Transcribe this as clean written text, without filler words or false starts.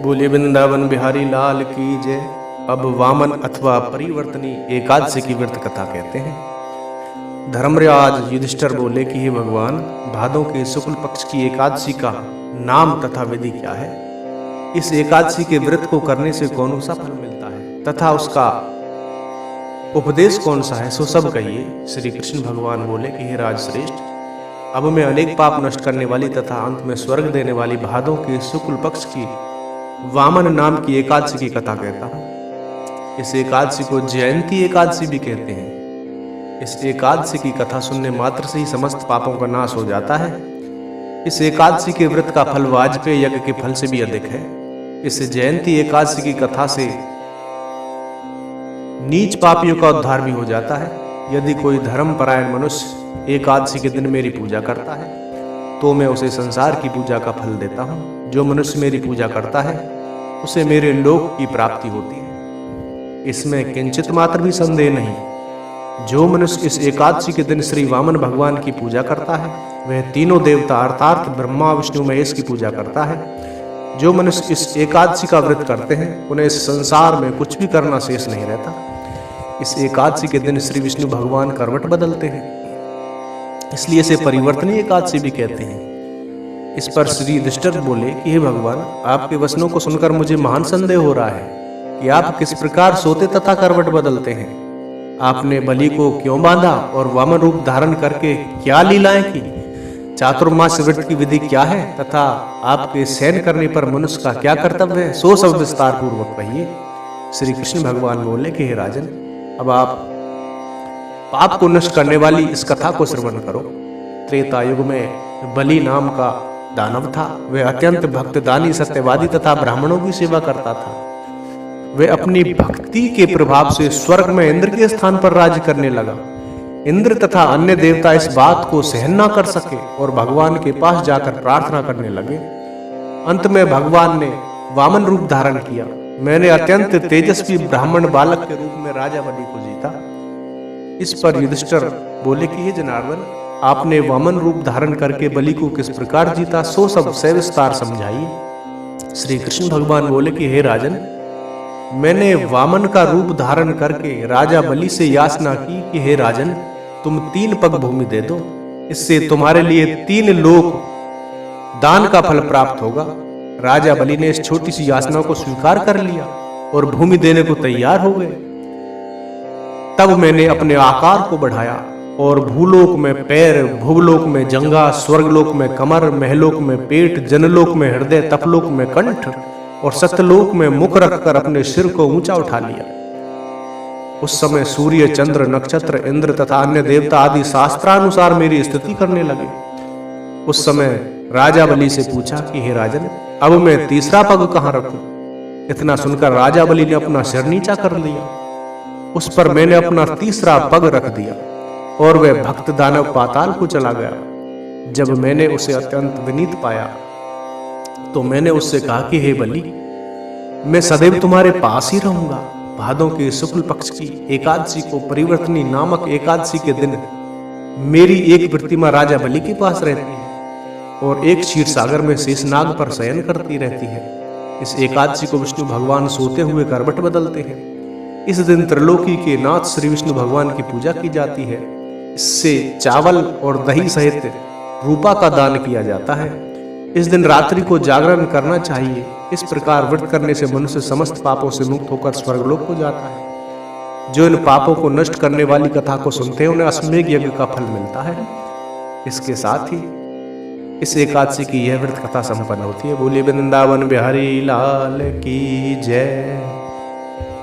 बोलिए वृंदावन बिहारी लाल की जय। अब वामन अथवा परिवर्तनी एकादशी की व्रत कथा कहते हैं। धर्मराज युधिष्ठिर बोले कि हे भगवान, भादों के शुक्ल पक्ष की एकादशी का नाम तथा विधि क्या है? इस एकादशी के व्रत को करने से कौन सा फल मिलता है तथा उसका उपदेश कौन सा है, सो सब कहिए। श्री कृष्ण भगवान बोले कि हे राजश्रेष्ठ, अब मैं अनेक पाप नष्ट करने वाली तथा अंत में स्वर्ग देने वाली भादों के शुक्ल पक्ष की वामन नाम की एकादशी की कथा कहता हूँ। इस एकादशी को जयंती एकादशी भी कहते हैं। इस एकादशी की कथा सुनने मात्र से ही समस्त पापों का नाश हो जाता है। इस एकादशी के व्रत का फल वाजपेय यज्ञ के फल से भी अधिक है। इस जयंती एकादशी की कथा से नीच पापियों का उद्धार भी हो जाता है। यदि कोई धर्मपरायण मनुष्य एकादशी के दिन मेरी पूजा करता है तो मैं उसे संसार की पूजा का फल देता हूँ। जो मनुष्य मेरी पूजा करता है उसे मेरे लोक की प्राप्ति होती है, इसमें किंचित मात्र भी संदेह नहीं। जो मनुष्य इस एकादशी के दिन श्री वामन भगवान की पूजा करता है वह तीनों देवता अर्थात ब्रह्मा विष्णु महेश की पूजा करता है। जो मनुष्य इस एकादशी का व्रत करते हैं उन्हें इस संसार में कुछ भी करना शेष नहीं रहता। इस एकादशी के दिन श्री विष्णु भगवान करवट बदलते हैं, इसलिए इसे परिवर्तनीय एकादशी भी कहते हैं। इस पर श्री युधिष्ठिर बोले कि हे भगवान, आपके वचनों को सुनकर मुझे महान संदेह हो रहा है कि आप किस प्रकार सोते तथा करवट बदलते हैं। आपने बलि को क्यों बांधा और वामन रूप धारण करके क्या लीलाएं की? चातुर्मास व्रत की विधि क्या है तथा आपके शयन करने पर मनुष्य का क्या कर्तव्य है, सो सब विस्तार पूर्वक कहिए। श्री कृष्ण भगवान बोले कि हे राजन, अब आप पाप को नष्ट करने वाली इस कथा को श्रवण करो। त्रेता युग में बलि नाम का दानव था। वह अत्यंत भक्तदानी, सत्यवादी तथा ब्राह्मणों की सेवा करता था। वह अपनी भक्ति के प्रभाव से स्वर्ग में इंद्र के स्थान पर राज्य करने लगा। इंद्र तथा अन्य देवता इस बात को सहन न कर सके और भगवान के पास जाकर प्रार्थना करने लगे। अंत में भगवान ने वामन रूप धारण किया। मैंने अत्यंत तेजस्वी ब्राह्मण बालक के रूप में राजा बलि को जीता। इस पर युधिष्ठिर बोले कि हे जनार्दन, आपने वामन रूप धारण करके बलि को किस प्रकार जीता, सो सब सविस्तार समझाइए। श्री कृष्ण भगवान बोले कि हे राजन, मैंने वामन का रूप धारण करके राजा बलि से याचना की कि हे राजन, तुम 3 पग भूमि दे दो, इससे तुम्हारे लिए 3 लोक दान का फल प्राप्त होगा। राजा बलि ने इस छोटी सी याचना को स्वीकार कर लिया और भूमि देने को तैयार हो गए। तब मैंने अपने आकार को बढ़ाया और भूलोक में पैर, भुवलोक में जंघा, स्वर्गलोक में कमर, महलोक में पेट, जनलोक में हृदय, तपलोक में कंठ और सत्यलोक में मुख रखकर अपने सिर को ऊंचा उठा लिया। उस समय सूर्य, चंद्र, नक्षत्र, इंद्र तथा अन्य देवता आदि शास्त्रानुसार मेरी स्तुति करने लगे। उस समय राजा बलि से पूछा कि हे राजन, अब मैं तीसरा पग कहां रखूं? इतना सुनकर राजा बलि ने अपना सिर नीचा कर लिया। उस पर मैंने अपना तीसरा पग रख दिया और वह भक्त दानव पाताल को चला गया। जब मैंने उसे अत्यंत विनीत पाया तो मैंने उससे कहा कि हे बलि, मैं सदैव तुम्हारे पास ही रहूंगा। भादों के शुक्ल पक्ष की एकादशी को परिवर्तनी नामक एकादशी के दिन मेरी एक प्रतिमा राजा बलि के पास रहती है और एक क्षीर सागर में शेषनाग पर शयन करती रहती है। इस एकादशी को विष्णु भगवान सोते हुए करवट बदलते हैं। इस दिन त्रिलोकी के नाथ श्री विष्णु भगवान की पूजा की जाती है। इससे चावल और दही सहित रूपा का दान किया जाता है। इस दिन रात्रि को जागरण करना चाहिए। इस प्रकार व्रत करने से मनुष्य समस्त पापों से मुक्त होकर स्वर्गलोक को जाता है। जो इन पापों को नष्ट करने वाली कथा को सुनते हैं उन्हें अश्वमेध यज्ञ का फल मिलता है। इसके साथ ही इस एकादशी की यह व्रत कथा संपन्न होती है। बोलिए वृंदावन बिहारी लाल की जय।